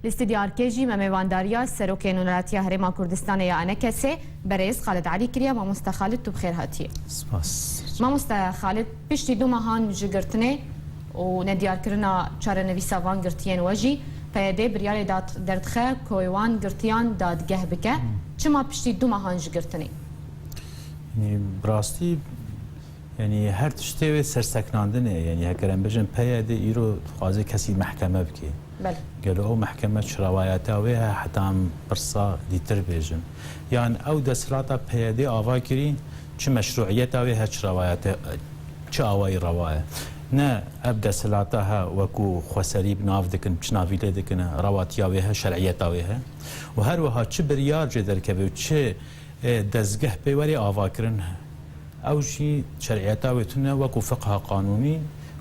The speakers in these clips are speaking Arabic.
الاستديار كيجي ما ميوانداريا سروكي نوناتيا هرما كردستان يا أنا كسي بريز خالد علي كريا ما مستخالد تبخير هاتي ما مستخالد بيشتي دو مهان جگرتنه و ندیار کرنا چاره نویسا وان گرتیان وجی پیاده بریال داد دردخه کویوان گرتیان دادگه بکه چما پشتی دو مهان جگرتنی يعني براستي يعني هر تشتوي سرسكناندنه يعني هكرم بجن پیاده ایرو خوازه کسی محکمه بکی بله قالوا او محكمه شرواياتها ويها حتى عم برصا ديتر بيجن يعني او دسراتا پیاده آواكري چه مشروعيتها ويها شرواياتها چه آواي روايه نه ابدا سلاتها وكو خسري بناف دكن بشنافي دكن رواتيا ويها شرعيتها ويها وهر وها چه بريار جدر كبه چه دزگه بيوري آواكرن او شي شرعيتها وتنا وكو فقه قانوني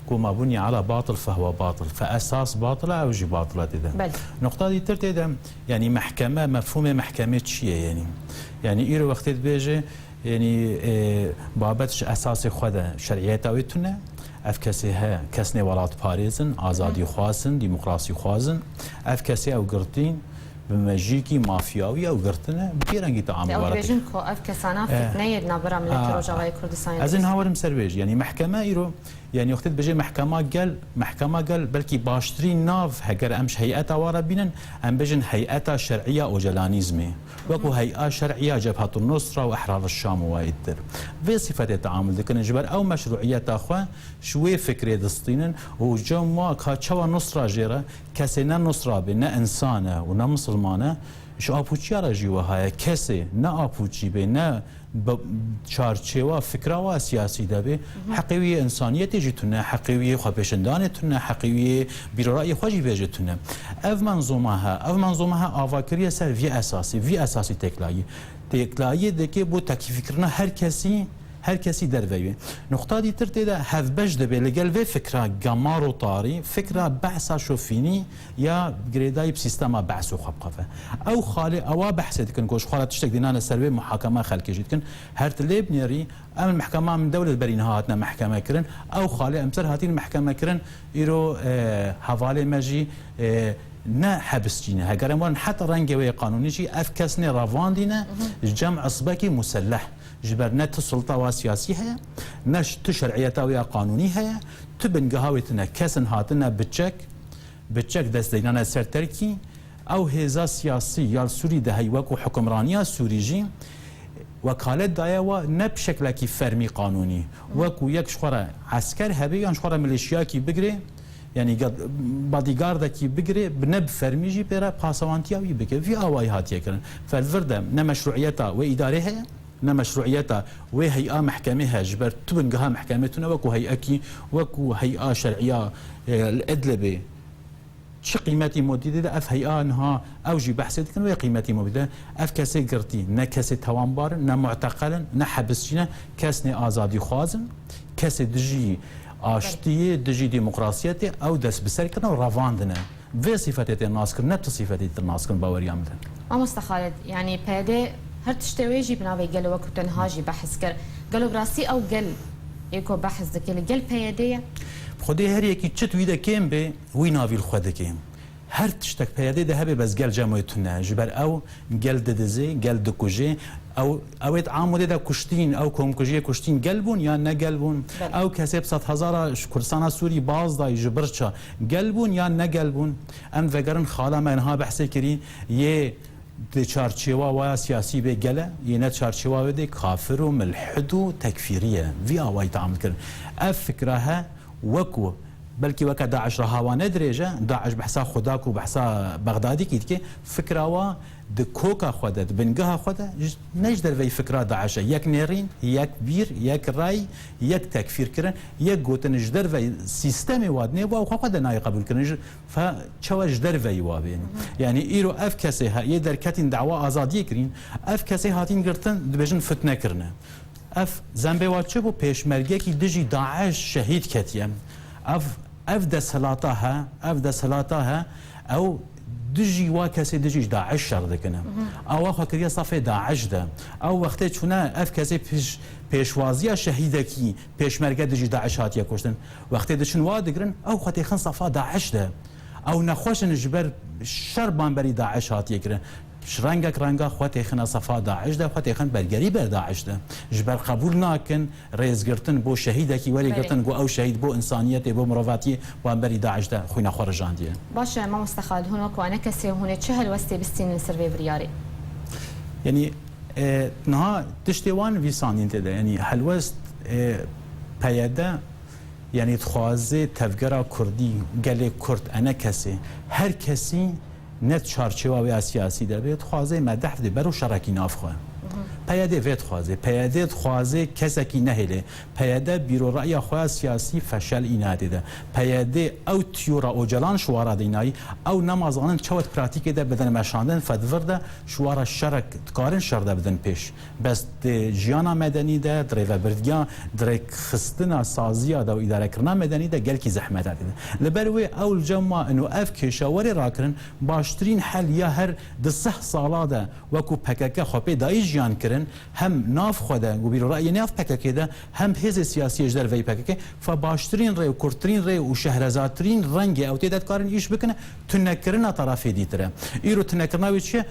كو مبني على باطل فهو باطل فاساس باطله او جي باطله تدا نقطه دي ترتيدا يعني محكمه مفهوم محكمه شيء يعني ايرو وقت بيجي يعني بابتش اساس خدا شرعيتها وتنا اف کسی ها کسنی ولات پاریزن آزادی خوازن دموکراسی خوازن اف کسی او گرتین بمجيكي مافياوي او قرتنا بكيرانجي تعامل او بيجنكو اف كسانا فتنه نابرا من التروجاوي كردستان ازن هاورم سرويج يعني محكمه ايرو يعني وقت بيجي محكمه قال بلكي باشترين ناف هجر امش هيئه ورا بينن ام بيجن هيئه شرعيه او جلانيزمي وكو هيئه شرعيه جبهه النصره واحرار الشام وايدر في صفه التعامل ذكر جبر او مشروعيه اخوا شوي فكره دستينن وجموا كاتشوا نصره جيره كسنا نصره بين انسانه ونا مسلمانه شو ابوچی را جیوه های کسی نه ابوچی به نه چارچه‌وا فکرها سیاسی دبی حقیقی انسانیتی جتونه حقیقی خواهشندانتونه حقیقی بیرای خواهی بیجتونه اف منظومه آواکری سر وی اساسی تکلایی دکی بو تکیف کردن هر کسی درویه نقطه دی ترتیده هفبش دبی لگل و فکره گمار و طاری فکره بحث شوفینی یا گریدای بسیستما بحث و خبقفه او خاله او بحث دکن کوش خاله تشتک دینان سروی محاکمه خلکی جدکن هر تلیب نیری ام المحكمه من دوله برينها هاتنا محكمه كرن او خاله امسر هاتين محكمه كرن ايرو حواله مجي نه حبس جينا هجرمون حتى رنجوي قانوني جي افكسني رافاندينا جمع اصبكي مسلح جبرنت السلطه والسياسيه هي نش تشرعيتها ويا قانوني هي تبن قهوتنا كسن هاتنا بتشك دست دينانا سر تركي او هزا سياسي يا سوري ده هي وكو حكمرانيه سوري جي وكالة دايوا نبشكل كي فرمي قانوني وكو يك شخورة عسكر هبي يعني شخورة ميليشيا كي بقري يعني باديغارد كي بقري بنب فرميجي بيرا باسوانتيا وي بك في اواي هاتيه كرن فالفرده نمشروعيتها واداريها نمشروعيتها وهيئه محكمه جبر تبنقها محكمتنا وكو هيئه وكو هيئه شرعيه الادلبه شو قيمتي موديده اف هيئه انها اوجي بحث كان قيمتي موديده اف كاسي قرتي نا كاسي توانبار نا معتقلا نا حبسجنا كاسني ازادي خوازن كاسي دجي اشتي دجي ديمقراطيتي او دس بسركنا ورافاندنا في صفات الناس كن نفس صفات الناس كن باوريا مثلا ما مستخالد يعني بهذا هر تشتويجي بناوي قالوا وقت تنهاجي بحث كر قالوا براسي او قال يكو بحث ذكي قال بهذا خدي هر يكي تشت ويدا كيم بي وينافي الخد كيم هر تشتك بهذا ده هبه بس قال جامعتنا جبر او قال ددزي قال دكوجي او اويت عامل ده كشتين او كومكوجي كشتين قلبون يا نا قلبون او كسب 100,000 كردستان سوري باز دا جبرچا قلبون يا نا قلبون ام فقرن خاله منها بحث كري يه چارچوا و سیاسی به گله یه چارچوا بده کافر و ملحد و تکفیریه وی آوای تعامل کرد اف فکرها وکو بلکه وکا داعش رها ندرجه داعش بحثا خداك وبحثا بغدادي كي فكره د كوكا خدت بنقها خدا نجدر في فكره داعش يك نيرين يك بير يك راي يك تكفير كرن يك قوت نجدر في سيستم وادني و خد ناي قبول كرن فشوا جدر في وابين يعني ايرو اف كسي يدر كاتين دعوه ازادي كرين اف كسي هاتين قرتن دبجن فتنه كرنه اف زنبي واتشبو بيشمرگه كي دجي داعش شهيد كتيم اف ده صلاتها او دجي واكسي دجي داعش شردكنا او اخو كريا صفي داعش ده او وقت شونا اف كسي پیشوازی شهیدکی پیشمرگه دجی داعش هاتیه کشتن وقتی دشن وادگرن او خاطی خن صفا داعش ده او نخوشن جبر شربان بری داعش هاتیه کرن رنگا خواهد ایخن صفا داعش ده خواهد ایخن برگری بر داعش ده جبر قبول ناکن ریزگرتن بو شهیده کی ولی گرتن گو او شهید بو انسانیت بو مرواتی وان بری داعش ده خوینا خورجان دیه باشه ما مستخالد هناك وانا كسي هنا چه هلوستی بستین سروی بریاری يعني نها تشتوان ويسانين تدا يعني هلوست بيادا يعني تخوازي تفجرا كردي قال كرد انا كسي هر كسي نت شارچوا سیاسی ده به خوازه مدح ده برو شرکی نافخه پیاده وید خوازه پیاده خوازه کسکی نهله پیاده بیرو رأی خواه سیاسی فشل ایناده ده پیاده او تیورا اوجلان شوارا دینایی او نمازانن چوت پراتیک ده بدن مشاندن فدور ده شوارا شرک تکارن شرده بدن پیش بس جیانا مدنی ده دریو بردگان دریک خستنا سازیا ده و اداره کرنا مدنی ده گل کی زحمت ده لبروی اول جمع انو اف کشاوری راکرن باشترین حل یا هر ده سالا ده وکو پکک خوبه دای جیان کرن هم ناف خدا و بیرو رأی ناف پکک ده هم حزب سیاسی اجدر وی پکک فباشترین ری و کرترین ری و شهرزادترین رنگ او تیدت کارن ایش بکنه تنکرنا طرفی دیتره ایرو تنکرنا وی چه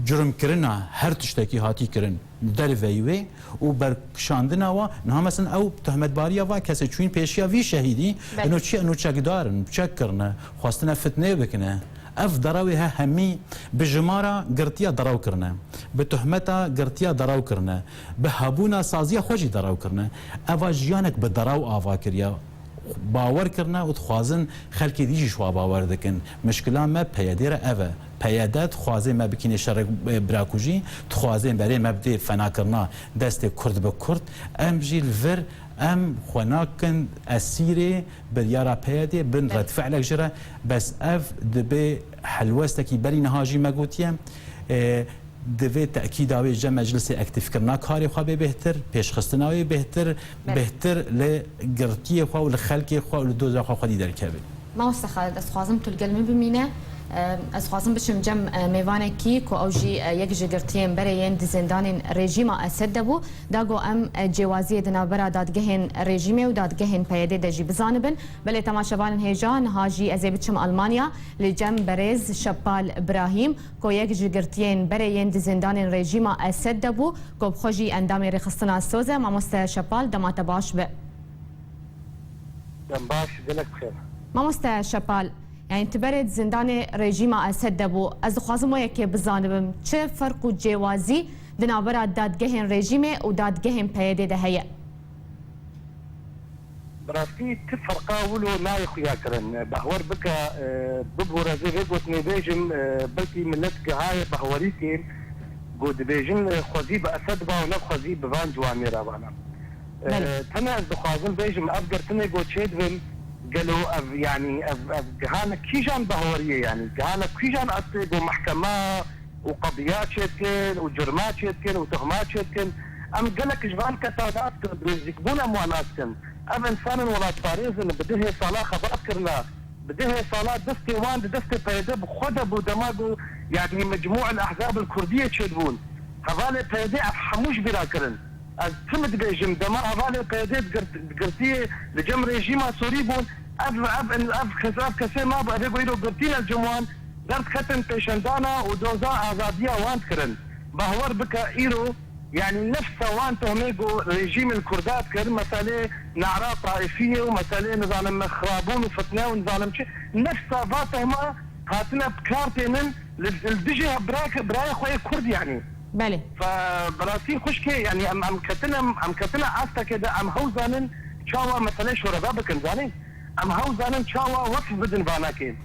جرم کرنا هر تشتکی هاتی کرن در ویوی و برکشاندنا و نه مثلا او تهمت باریا و کسی چون پیشیا وی شهیدی انو چی انو چک دارن چک کرنه خواستنا فتنه بکنه اف دراوی ها همی به جمارا گرتیا دراو کرنه به تهمتا گرتیا دراو کرنه به هابونا سازیا خوشی دراو کرنه اوا جیانک به دراو آوا کریا باور کرنا و تخوازن خلکی دیجی شوا باور دکن مشکلان ما پیادیر اوه پیادت خوازه ما بکینه شرک براکوژی تخوازه برای مبدی فنا کرنا دست کرد به کرد ام جیل ور ام خناكن اسيري باليارا بيادي بن رد فعلك جرا بس اف دبي حلوستكي بري نهاجي ماغوتيا دبي تاكيد اوي جا مجلس اكتيف كرنا كاري خو بهتر پیش خستناوي بهتر لگرتي خو لخلقي خو لدوزا خو خدي دركبي ما مستخالد از خوازم تلقلمي بمينه از خوازم بشم جم میوانکی کو اوجی یک جگرتیم برای زندان رژیم اسد دبو داگو ام جوازی دنابرا دادگهن رژیم و دادگهن پیاده دجی بزانبن بله تماشاوان هیجان هاجی از بچم آلمانیا لجم برز شپال ابراهیم کو یک جگرتیم برای زندان رژیم اسد دبو کو بخوجی اندام رخصتنا سوزه ما مست شپال دمات باش به باش دلك بخير ما مست شپال يعني تبرد زندان رژیم اسد دبو از خوازم وياك بزانبم چه فرق و جوازي دنابرا دادگهن رژیم و دادگهن پیاده ده هيا براسي تفرقا ولو نايخ يا كرن بهور بك ببور زي قلت نبيجم بلكي ملتك هاي بهوريتي قد بيجم خوزي اسد با ونب خوزي بفان جواميرا بانا تنا از خوازم بيجم ابقر تنا قلت شيدفن قالوا يعني كهانة كيجان بهورية يعني كهانة كيجان أصدق ومحكمة وقضيات شتكن وجرمات شتكن وتهمات شتكن أم قالك جبان كتادات بيزيكبون أمواناتكن أم إنسان ولا طاريز بده صلاة خبرات كرنا بده صلاة دستي وان دستي بيده بخده بودماغو يعني مجموع الأحزاب الكردية تشدبون هذا بيده أفحموش بلا كرن تمد بيجم دمار هذا بيده قرتيه لجم ريجيما سوريبون أف كسي ما بقى يقولوا قرتين الجموان درت ختم بيشندانا ودوزا آزادية وان كرن بهور بك إيرو يعني نفسه وان تهميقو ريجيم الكردات كرن مسألة نعراء طائفية ومسألة نظام مخرابون وفتنة ونظام شيء نفسه فاتهما هاتنا بكارتين الدجي براي خوي كرد يعني بله فبراسي خشكي يعني ام كتنا عستا كده ام هوزانن شاوا مثلا شرطة بكن زانين ام هوزانن شاوا وقف بدن فاناكين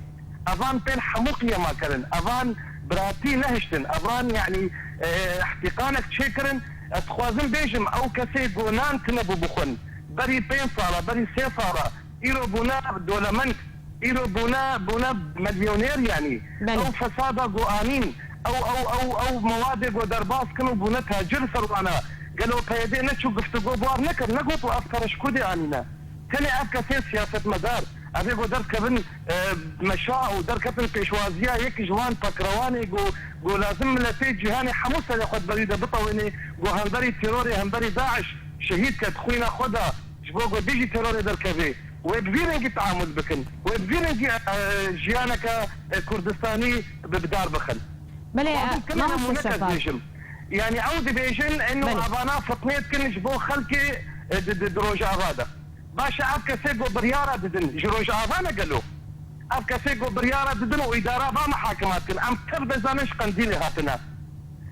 افان بين حموقية ما كرن افان براتي نهشتن افان يعني احتقانك تشكرن تخوازن بيجم او كسي قونان تنبو بخن بري بين صالة بري سي صالة ايرو بونا دولمنت ايرو بونا مليونير يعني او فسادة قوانين او مواد ودرباس كانوا بونا تاجر سروانا قالوا بيدي نتشو قفتقو بوار نكر نقوط وافكار شكودي عنينا تاني افكار سياسة مدار ابيقو در كبن مشاع ودر كبن بيشوازية يك جوان بكرواني قو لازم ملتي جهاني حموسة ياخد بريدة بطويني قو هنبري تيروري هنبري داعش شهيد كتخوينا خدا جبوقو بيجي تيروري در كبي وبفيرنجي تعامل بكن وبفيرنجي جيانك كردستاني ببدار بخل بلي ما مستشفى يعني عودي بيجن انه ابانا فطنيت كنش بو خلكي دروج افادا باشا ابكا سيقو بريارة ددن جروج افانا قالوا ابكا سيقو بريارة ددن وادارة با محاكمات كن ام ترد زانش قنديلي هاتنا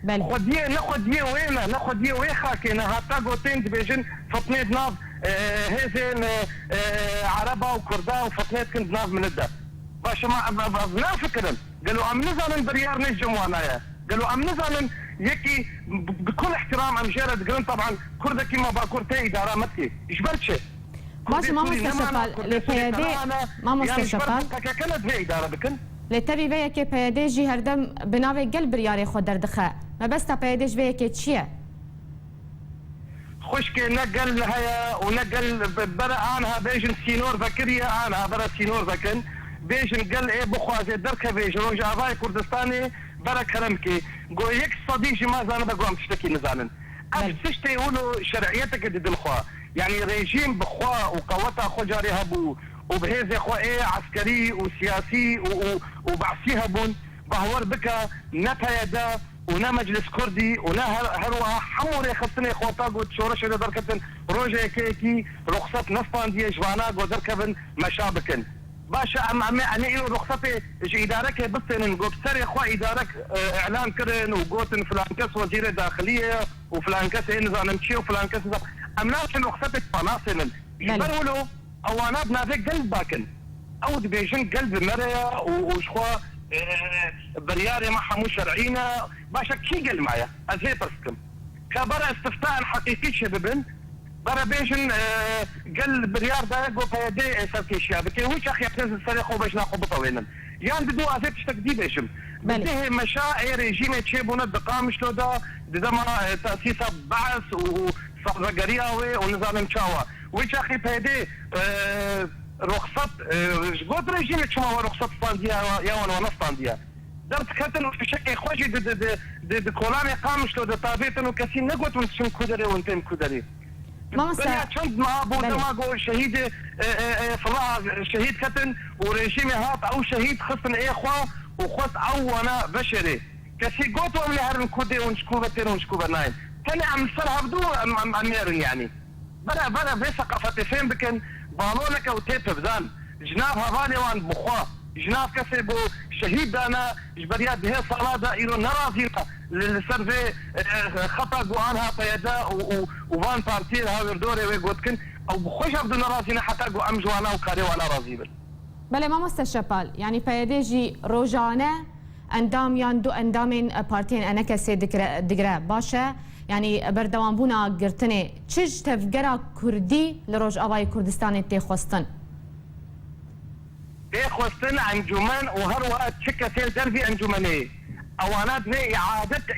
خديه نخديه وينا نخديه ويخاكينا هاتا قوتين دبيجن فطنيت ناف هيزين عربة وكردا وفطنيت كنت ناف من الدا باشا ما فكرا قالوا ام نزالن بريار نجم وانايا قالوا ام نزالن يكي بكل احترام ام جارد قلن طبعا كردا كيما باكورتي اداره متي جبرتشي ماشي ما مستشفى لبيادي ما مستشفى كانت هي اداره بكن لتبي بيك بيادي جي هردم بناوي قلب رياري خود دردخه ما بس تا بيادي بيك تشيه خشكي نقل هيا ونقل برا عنها بيجن سينور ذكرية عنها برا سينور ذكن بيجن قال ايه بخوازي دركه بيجن روجا افاي كردستاني برا كلامكي قو يك صديقي ما زانا بقوا عم تشتكي نزانن اش تشتي يقولوا شرعيتك ضد الخوا يعني ريجيم بخوا وقوتها خو جاري هبو وبهيز اخوا ايه عسكري وسياسي وبعسي هبون بهور بكا نتا يدا ونا مجلس كردي ونا هروها حموري خصني اخواتا قلت شورش اللي دركتن روجا كيكي رخصة نفطان دي جوانا قو دركبن مشابكن باشا انا إلو رخصتي ادارك بسن قو بسري اخوا ادارك اعلان كرن وقوتن فلان كس وزير الداخلية وفلان كس نظام نمشي وفلان كس امناش رخصتك فناصن يبرولو اوانات نافيك قلب باكن او دبيجن قلب مريا وشخوا برياري ما حمو شرعينا باشا كي قال معايا ازهي برسكم كبرا استفتاء حقيقي شبابن برا بيجن قال بريار دا قو بيدي سركي شابكي وش اخي يحتاج السريخ وباش ناخذ بطوينا يعني بدو ازهي تشتكدي بيجم بديه مشاعر ريجيم تشيبونا الدقام شلو دا ما تاسيس بعث وصغرياوي ونظام مشاوى وش اخي بيدي رخصة جبوت ريجيم تشما رخصة ستانديا يا وانا ستانديا درت كاتن في شكل خوجي د كولامي قامش لو د طابيتن وكاسين نقوت ونشم كودري وانتم كودري ما مسا شند ما ابو دماغو شهيد فراغ شهيد كاتن وريجيمي هات او شهيد خصن اي اخوا وخص او انا بشري كاسي قوتو اللي هرن كودي ونشكوبتين ونشكوبناين تاني عم صرها بدو عمير يعني بلا في ثقافتي فين بكن بالونك او تيت بزان جناب هفاني وان بخوا جناب كسبو شهيد دانا جبريات بهي صلاة إيرو نرازينا للسرفي خطأ قوانها طيدا وفان بارتير هاوير دوري ويقوتكن او بخوش عبدو نرازينا حتى قو امجوانا وكاري وانا رازيبل بله ما مستشفال يعني بيديجي روجانه اندام ياندو اندامين بارتين انا كسي دقرا باشا يعني بردوان بونا قرتني تشج تفقرا كردي لروج اباي كردستان تيخوستن تيخوستن انجمان وهروا تشكا سيل دربي انجماني اوانات في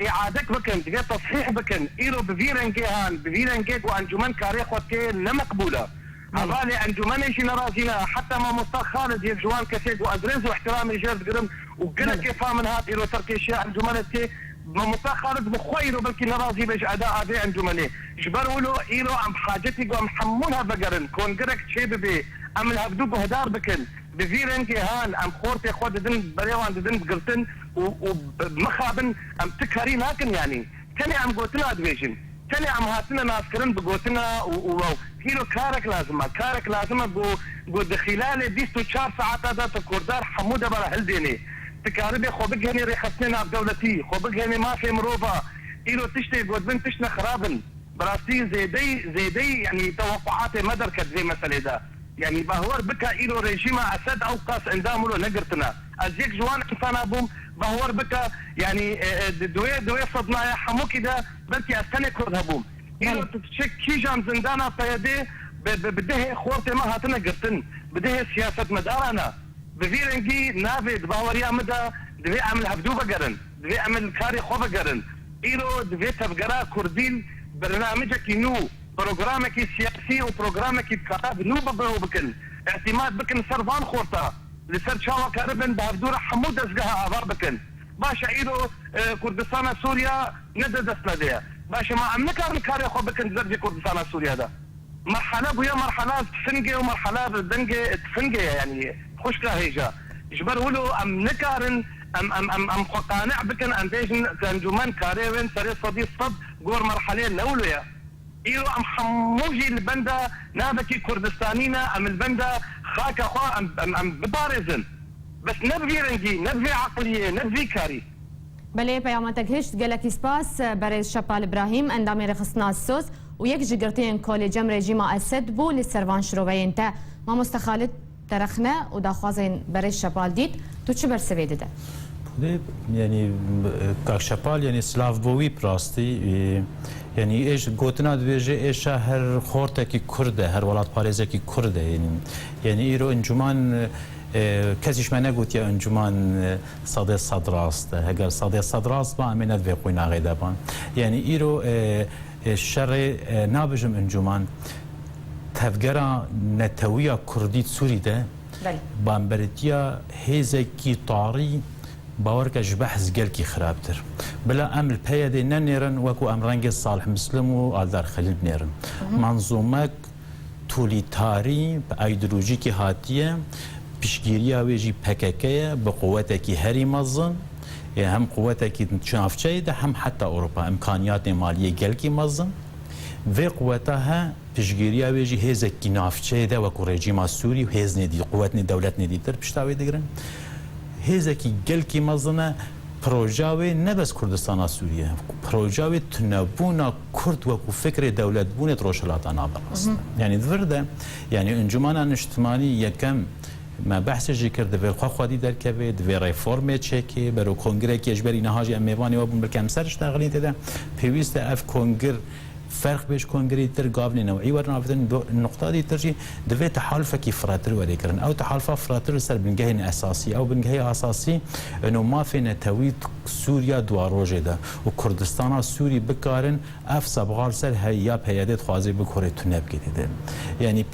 اعادك بكن تجي تصحيح بكن ايرو بفيرنجي وانجمان كاريخ وتي لا مقبوله هذالي انجمان ايش نرازينا حتى ما مصطفى خالد يجوان كسيد وادريز واحترام رجال قرم وقنا كيف من هات ايرو تركيشيا انجمان تي مصطفى خالد بخير بلكي نرازي باش اداء ابي انجماني جبروا له ايرو ام حاجتي قام حمولها بقرن كون قرك شيبي ام الهبدوق هدار بكن بفيرنجي هان ام خورتي خود دن بريوان دن قرتن ومخابن ام تكهرين هاكن يعني تاني ام قوتنا ادفيجن تاني ام هاتنا ناسكرن بقوتنا كيلو كارك لازمه قو دخلال 24 ساعة هذا تكوردار حمودة برا هلديني تكاربي خوبق هني ريخصنينا بدولتي خوبق هني ما في مروفا إيلو تشتي قود بنت تشنا خرابن براسي زي دي يعني توقعاتي ما دركت زي مسألة ده يعني بهور بكا إيلو ريجيما أسد أو قاس عندهم له نقرتنا أزيك جوان إنسان أبوم بهور بكا يعني دوية صدنايا حمو كده بلكي أستنى كرد هبوم إيلو تتشك كيجان زندانا طيادي بده خورتي ما هاتنا قرتن بده سياسة مدارنا بفيرنجي نافد بهوريا مدى دفي أعمل هبدو بقرن دفي أعمل كاري خو بقرن إيلو دفي تفقرا كردين برنامجك نو برنامجك سياسي وبرنامجك بكارب نو بكن اعتماد بكن سرفان خورتا لسر شاوة كاربن بهبدورة حمود أزقها أبار بكن باشا إيلو كردستان سوريا ندد أسندية باشا ما عم نكار كاري خو بكن زرجي كردستان سوريا ده مرحله بويا مرحله تفنقه ومرحله دنقه تفنقه يعني خوش لا هيجا جبر ولو ام نكارن ام قانع بكن ام بيجن تنجمان كاريرن سري صديق صد قور مرحله الاولى ايرو ام حموجي البنده نابكي كردستانينا ام البنده خاك اخوا ام ببارزن بس نبغي رنجي نبغي عقليه نبغي كاري بله پیامتک هشت گلکی سپاس برای شپال ابراهیم اندام رخصتنا سوز و یک جگرتین کل جمع رژیم اسد بو لسروان شروعین تا ما مستخالت ترخنه و داخوازین برای شپال دید تو چه برسویده ده؟ يعني كشبال يعني سلاف بوي براستي يعني ايش قوتنا دبيجي ايش هر خورتكي كرده هر ولات باريزكي كرده يعني ايرو انجمان کسیش من نگوت یا انجمان صادق صدراست اگر صادق صدراست با امینت به قوی ناقیده بان یعنی ایرو شر نابجم انجمان تفگرا نتویا کردی سوری ده بامبرتیا هیزکی طاری باور که جبحث گل کی خرابتر بلا امل پیاده ننیرن وکو امرنگ صالح مسلم و آلدار خلیل بنیرن منظومه تولیتاری به ایدئولوژی کی هاتیه پیشگیری ویجی پککیه به قوتکی هری مزن هم قوتکی شنافچه ده هم حتی اروپا امکانیات مالی گلکی مزن و قوتها پیشگیری ویجی هزکی نافچه ده و رژیم سوری و هز ندی قوت دولت ندی تر پشتاوی دگرن هزکی گلکی مزنه پروژه نه بس کردستان سوریه پروژه تنبونا کرد و فکر دولت بونه روشلات نابرست یعنی دورده یعنی انجمن اجتماعی یکم ما بحث ذکر دوی خودی در که دوی ریفرم چکی برای کنگره که اجباری نهاجی امیوانی و بون بلکه سرش تغییر تده پیوست اف کنگر فرق بیش کنگری تر قابل نوعی ورنافتن نقطه دی ترجی دوی تحالف کی فراتر ولی کردن او تحالف فراتر سر بنگه اساسی او بنگه اساسی انه ما فی نتوید سوریا دواروجه ده و کردستان سوری بکارن اف سبغال سر هیا پیاده خوازی بکره تنب کده یعنی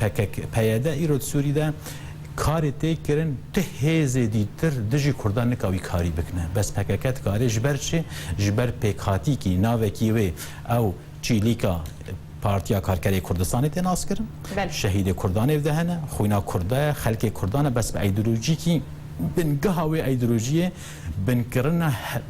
پیاده ایرو سوری ده کاری تکرن ته هزی دیتر دژی کردان نکاوی کاری بکنه بس پککت کاری جبر چه جبر پکاتی کی ناو کیوی او چیلیکا پارتیا کارکری کردستان تناس کرن شهید کردان افدهنه خوینا کرده خلق کردان بس به ایدئولوژی کی بنگهاوی ایدئولوژی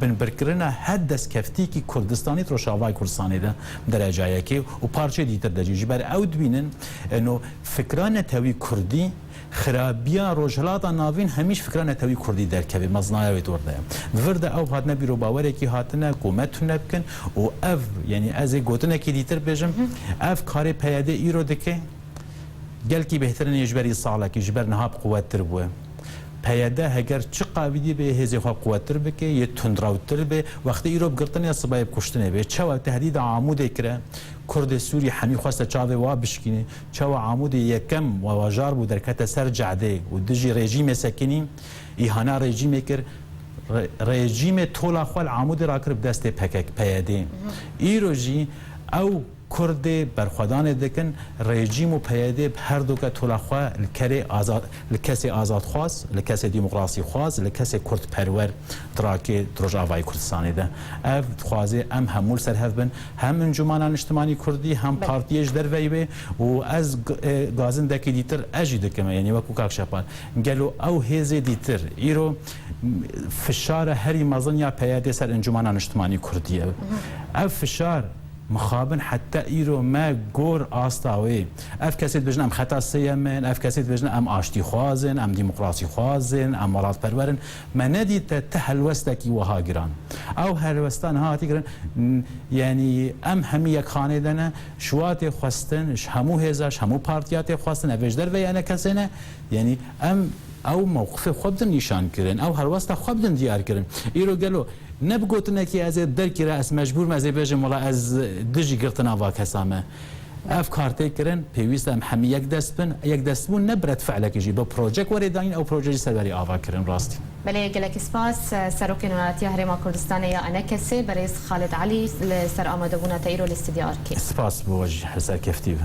بنبرکرنا حد دست کفتی کی کردستانی روشاوای کردستانی ده درجه کی و پارچه دیتر دجی جبر اود بینن انه فکران توی کردی خرابیا روجلات ناوین همیش فکران توی کردی در کبی مزنای ورده ورده او هاتنه بیرو باوره کی هاتنه حکومت نبکن و اف یعنی از گوتنه کی دیتر بجم اف کار پیاده ایرو دکه گل کی بهترین اجباری ساله کی جبر نهاب قوت تر بو پیاده اگر چه قاویدی به هزی خواب قوتر بکه یه تندراوتر به وقتی ایرو بگرتن یا صبایب کشتنه به چه و تهدید عمود کرده کرد سوری همی خواسته چاوه و بشکنه چه و عمود یکم و واجار بود درکت سر جعده و دجی رژیم سکنی ایهانا رژیم کر رژیم طول خوال عمود را کرد دست پکک پیاده ایرو جی او کرد برخوادان دکن رژیم و پیاده هر دو که طولخوا لکسی آزاد خواست لکسی دموکراسی خواست لکسی کرد پرور تراکی دروج آوای کردستانی ده اف خوازه ام همول سرهف بن هم انجمنان اجتماعی کردی هم پارتیش در ویبه و از گازن دکی دیتر اجی دکم یعنی وکو کاک شپان گلو او هزی دیتر ایرو فشار هری مزن یا پیاده سر انجمنان اجتماعی کردیه اف فشار مخابن حتى ايرو ما غور استاوي اف كاسيت بجن ام خطا سيمن اف كاسيت بجن ام اشتي خوازن ام ديمقراطي خوازن ام مرات پرورن ما ندي تهلوستكي وهاجران او هلوستان هاتيگرن يعني ام هميك خاندنا شوات خوستن همو هزاش همو بارتيات خوستن افجدر و انا كسنه يعني ام او موقف خودن نشان کردن او هر واسطه خودن دیار کردن ایرو گلو نبگوتنه کی از درکی را از مجبور مزه بجم ولا از دجی گرتنا وا کسامه اف کارت کردن پیوست هم همی یک دست بون نبرد فعلا کیجی با پروژه وریداین او پروژه سروری آوا کردن راستی بله گلک سپاس سروک نوناتی هرما کردستان یا انکسه برای خالد علی سر آماده بونه ایرو الاستدیار کی سپاس بوجه سر کفتی